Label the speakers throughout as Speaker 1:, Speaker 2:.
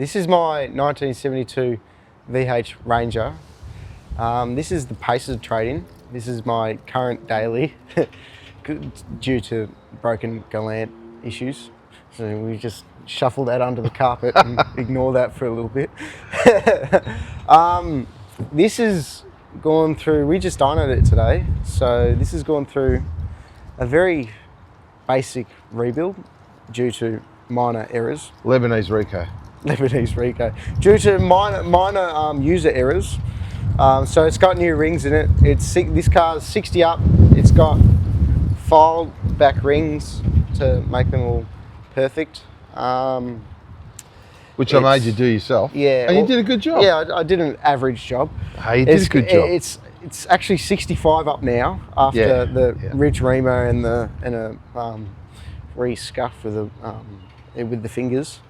Speaker 1: This is my 1972 VH Ranger. This is the Pacer trade-in. This is my current daily due to broken Galant issues. So we just shuffle that under the carpet and ignore that for a little bit. This has gone through, we just dynoed it today. So this has gone through a very basic rebuild due to minor errors.
Speaker 2: Lebanese Rico.
Speaker 1: Due to minor user errors. So it's got new rings in it. This car's 60 up. It's got filed back rings to make them all perfect.
Speaker 2: Which I made you do yourself.
Speaker 1: Yeah.
Speaker 2: And you did a good job.
Speaker 1: Yeah, I did an average job.
Speaker 2: Hey, you did a good job.
Speaker 1: It's actually 65 up now after the Ridge Remo and a re-scuff with the fingers.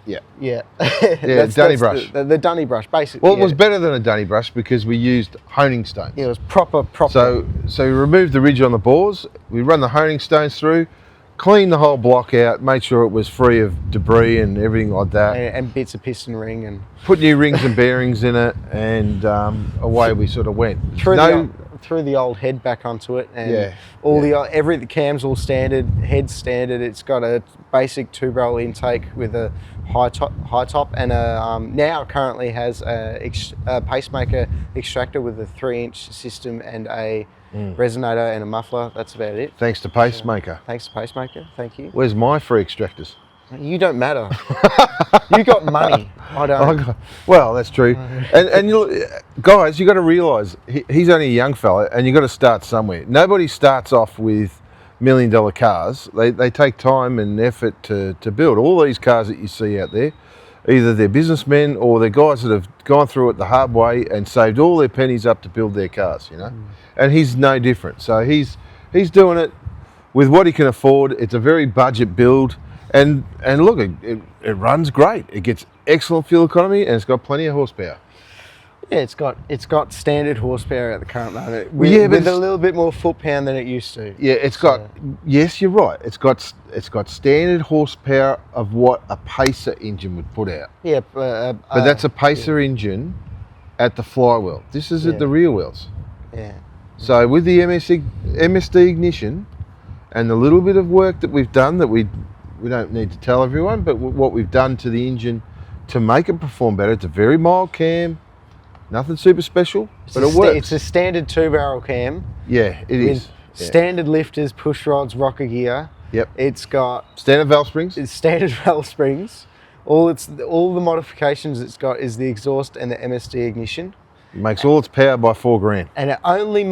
Speaker 2: Yeah.
Speaker 1: Yeah.
Speaker 2: Yeah, dunny brush.
Speaker 1: The dunny brush, basically.
Speaker 2: Well, it was better than a dunny brush because we used honing stones.
Speaker 1: Yeah, it was proper.
Speaker 2: So we removed the ridge on the bores, we run the honing stones through, cleaned the whole block out, made sure it was free of debris and everything like that.
Speaker 1: And bits of piston ring and...
Speaker 2: Put new rings and bearings in it, and away we sort of went.
Speaker 1: Threw the old head back onto it, and the cam's all standard, head's standard. It's got a basic 2-barrel intake with a high top, and now currently has a pacemaker extractor with a 3-inch system and a resonator and a muffler. That's about it.
Speaker 2: Thanks to Pacemaker.
Speaker 1: Thanks to Pacemaker. Thank you.
Speaker 2: Where's my free extractors?
Speaker 1: You don't matter. You got money. I don't.
Speaker 2: Well, that's true. And guys, you got to realise he's only a young fella, and you got to start somewhere. Nobody starts off with $1 million cars. They take time and effort to build. All these cars that you see out there, either they're businessmen or they're guys that have gone through it the hard way and saved all their pennies up to build their cars. You know, and he's no different. So he's doing it with what he can afford. It's a very budget build. And look, it runs great. It gets excellent fuel economy, and it's got plenty of horsepower.
Speaker 1: Yeah, it's got standard horsepower at the current moment. With a little bit more foot-pound than it used to.
Speaker 2: Yeah, it's got. Yes, you're right. It's got standard horsepower of what a Pacer engine would put out.
Speaker 1: Yeah,
Speaker 2: but that's a Pacer engine at the flywheel. This is at the rear wheels.
Speaker 1: Yeah.
Speaker 2: So with the MSD ignition and the little bit of work that we've done that we don't need to tell everyone, but what we've done to the engine to make it perform better. It's a very mild cam, nothing super special, but it works.
Speaker 1: It's a standard 2-barrel cam.
Speaker 2: Yeah, it is.
Speaker 1: Standard lifters, push rods, rocker gear.
Speaker 2: Yep.
Speaker 1: It's got
Speaker 2: standard valve springs.
Speaker 1: It's standard valve springs. All the modifications it's got is the exhaust and the MSD ignition.
Speaker 2: It makes all its power by $4,000.
Speaker 1: And it only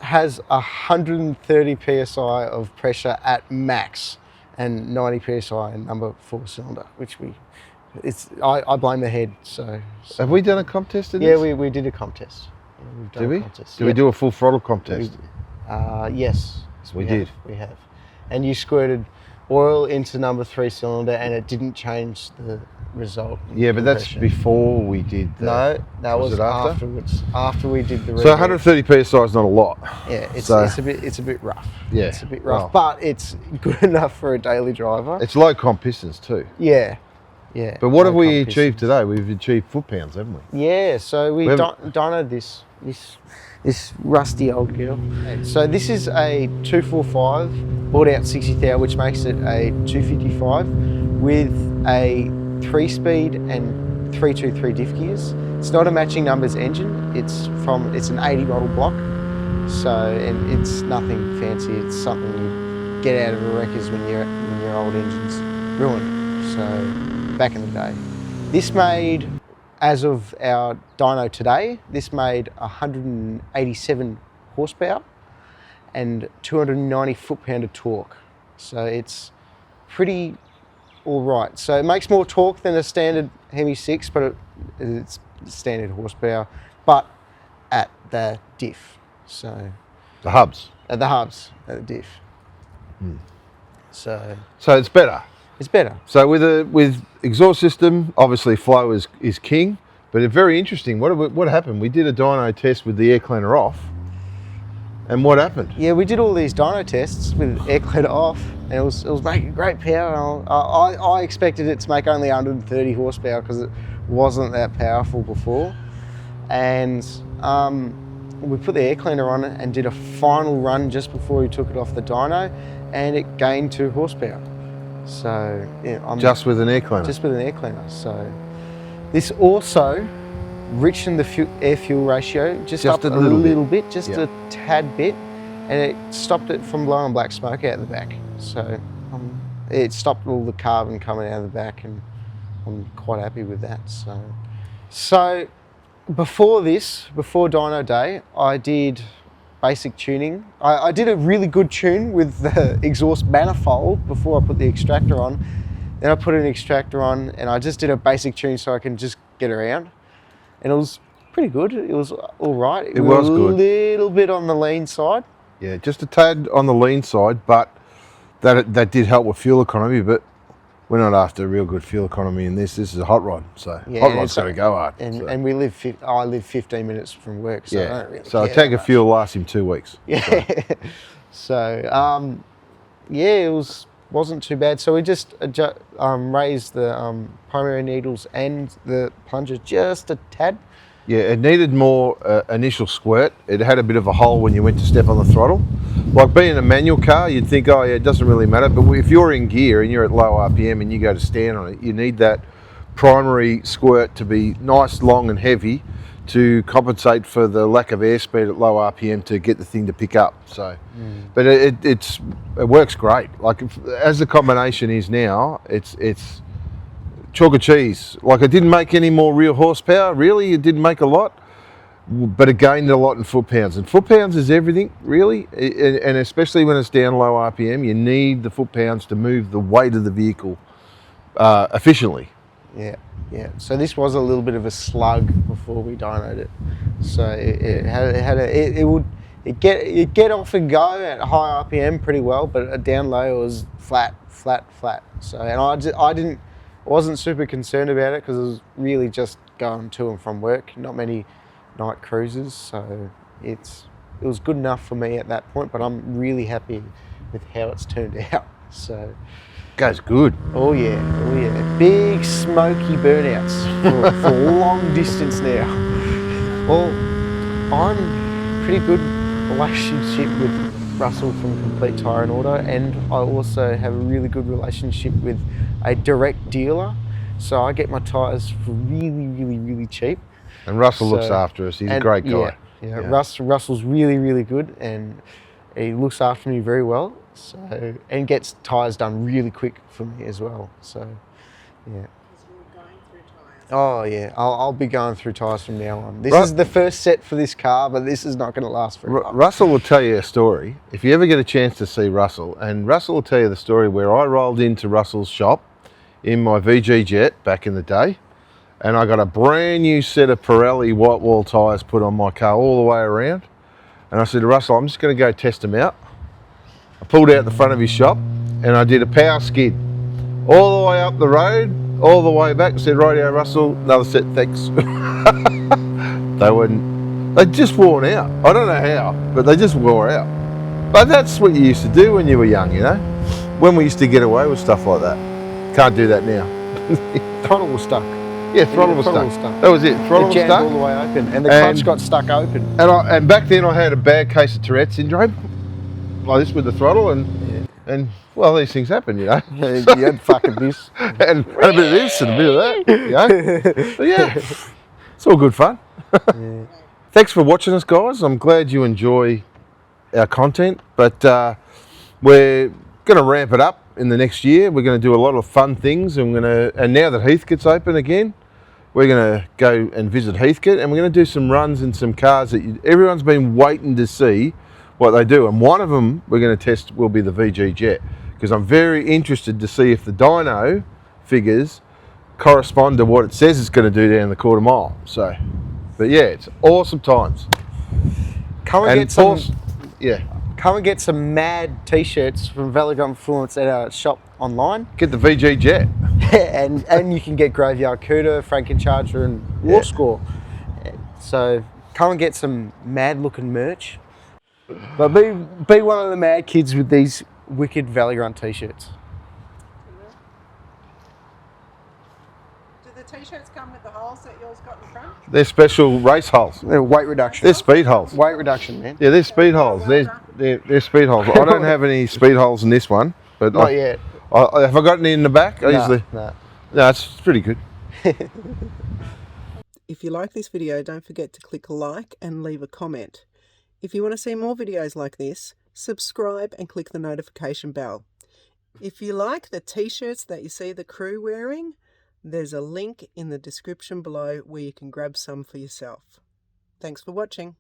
Speaker 1: has 130 psi of pressure at max. And 90 psi in number 4 cylinder, which I blame the head. So
Speaker 2: have we done a comp test in this?
Speaker 1: Yeah, we did a comp test.
Speaker 2: Did we? Did we do a full throttle comp test?
Speaker 1: Yes,
Speaker 2: we did.
Speaker 1: We have, and you squirted oil into number 3 cylinder, and it didn't change the result.
Speaker 2: Yeah, but that's before we did.
Speaker 1: No, that was afterwards. After we did the.
Speaker 2: So 130 psi is not a lot.
Speaker 1: Yeah, it's a bit rough.
Speaker 2: Yeah,
Speaker 1: it's a bit rough, but it's good enough for a daily driver.
Speaker 2: It's low comp pistons too.
Speaker 1: Yeah.
Speaker 2: But what have we achieved today? We've achieved foot-pounds, haven't we?
Speaker 1: Yeah. So we dynoed this rusty old girl. So this is a 245 bought out 60,000, which makes it a 255 with a 3-speed and 323 diff gears. It's not a matching numbers engine. It's an 80 model block. So, and it's nothing fancy. It's something you get out of a wreckers when your old engine's ruined. So, back in the day. This made, as of our dyno today, this made 187 horsepower and 290 foot-pound of torque. So it's pretty all right. So it makes more torque than a standard Hemi 6, but it's standard horsepower, but at the diff. So
Speaker 2: the hubs.
Speaker 1: At the hubs, at the diff. So
Speaker 2: it's better.
Speaker 1: It's better.
Speaker 2: So with exhaust system, obviously flow is king, but it's very interesting. What happened? We did a dyno test with the air cleaner off, And what happened?
Speaker 1: Yeah, we did all these dyno tests with air cleaner off, and it was making great power. I expected it to make only 130 horsepower because it wasn't that powerful before. And we put the air cleaner on it and did a final run just before we took it off the dyno, and it gained 2 horsepower. So yeah,
Speaker 2: Just with an air cleaner?
Speaker 1: Just with an air cleaner. So this also richened the air-fuel ratio just up a little bit, just a tad bit, and it stopped it from blowing black smoke out the back. So it stopped all the carbon coming out of the back, and I'm quite happy with that. So before dyno day, I did basic tuning. I did a really good tune with the exhaust manifold before I put the extractor on. Then I put an extractor on, and I just did a basic tune so I can just get around. And it was pretty good. It was all right.
Speaker 2: It was good.
Speaker 1: A little bit on the lean side.
Speaker 2: Yeah, just a tad on the lean side, but that did help with fuel economy. But we're not after real good fuel economy in this. This is a hot rod, so hot rod's got to go hard.
Speaker 1: And I live 15 minutes from work, so I don't really
Speaker 2: so
Speaker 1: care
Speaker 2: a tank of
Speaker 1: much.
Speaker 2: fuel lasts him 2 weeks.
Speaker 1: Yeah. So it wasn't too bad. So we just raised the primary needles and the plunger just a tad.
Speaker 2: Yeah, it needed more initial squirt. It had a bit of a hole when you went to step on the throttle. Like being a manual car, you'd think, oh yeah, it doesn't really matter. But if you're in gear and you're at low RPM and you go to stand on it, you need that primary squirt to be nice, long and heavy to compensate for the lack of airspeed at low RPM to get the thing to pick up. So, but it works great. Like as the combination is now, it's chalk and cheese. Like it didn't make any more real horsepower. Really, it didn't make a lot, but it gained a lot in foot-pounds. And foot-pounds is everything, really. And especially when it's down low RPM, you need the foot-pounds to move the weight of the vehicle efficiently.
Speaker 1: Yeah. So this was a little bit of a slug before we dynoed it. So it get off and go at high RPM pretty well, but down low it was flat. So I wasn't super concerned about it because it was really just going to and from work, not many night cruises. So it was good enough for me at that point, but I'm really happy with how it's turned out. So.
Speaker 2: Goes good.
Speaker 1: Oh yeah. Big smoky burnouts for long distance now. Well, I'm pretty good relationship with Russell from Complete Tyre and Auto, and I also have a really good relationship with a direct dealer. So I get my tyres for really cheap.
Speaker 2: And Russell looks after us. He's a great guy.
Speaker 1: Yeah. Russell's really good, and he looks after me very well. So, and gets tyres done really quick for me as well. So, yeah. Oh yeah, I'll be going through tyres from now on. This is the first set for this car, but this is not going to last very long.
Speaker 2: Russell will tell you a story. If you ever get a chance to see Russell, and Russell will tell you the story where I rolled into Russell's shop in my VG Jet back in the day, and I got a brand new set of Pirelli white wall tyres put on my car all the way around. And I said to Russell, I'm just going to go test them out. I pulled out the front of his shop and I did a power skid all the way up the road, all the way back. I said, rightio Russell, another set, thanks. They just worn out. I don't know how, but they just wore out. But that's what you used to do when you were young, you know? When we used to get away with stuff like that. Can't do that now.
Speaker 1: Throttle was stuck.
Speaker 2: Yeah, throttle was stuck. That was it. Throttle was stuck.
Speaker 1: All the way open, and the clutch got stuck open.
Speaker 2: And back then I had a bad case of Tourette's syndrome, like this with the throttle, and well, these things happen, you know.
Speaker 1: You had fucking this,
Speaker 2: and a bit of this and a bit of that, you know. But yeah, it's all good fun. Thanks for watching us, guys. I'm glad you enjoy our content, but we're going to ramp it up in the next year. We're going to do a lot of fun things, and now that Heathcote's open again, we're going to go and visit Heathcote, and we're going to do some runs in some cars that everyone's been waiting to see what they do. And one of them we're going to test will be the VG Jet, because I'm very interested to see if the dyno figures correspond to what it says it's going to do down the quarter mile. So, but yeah, it's awesome times.
Speaker 1: Come and get some mad t-shirts from Valley Gun Performance at our shop online.
Speaker 2: Get the VG Jet.
Speaker 1: and you can get Graveyard Cooter, Frankencharger and War Score. So come and get some mad looking merch. But be one of the mad kids with these wicked Valley Run t-shirts.
Speaker 3: Do the t-shirts come with the holes that yours got in front?
Speaker 2: They're special race holes.
Speaker 1: They're weight reduction.
Speaker 2: They're speed holes.
Speaker 1: Weight reduction, man.
Speaker 2: Yeah, they're speed holes. They're speed holes. I don't have any speed holes in this one, but
Speaker 1: Not yet.
Speaker 2: Have I got any in the back? I usually.
Speaker 1: No.
Speaker 2: No, it's pretty good.
Speaker 3: If you like this video, don't forget to click like and leave a comment. If you want to see more videos like this, subscribe and click the notification bell. If you like the t-shirts that you see the crew wearing, there's a link in the description below where you can grab some for yourself. Thanks for watching.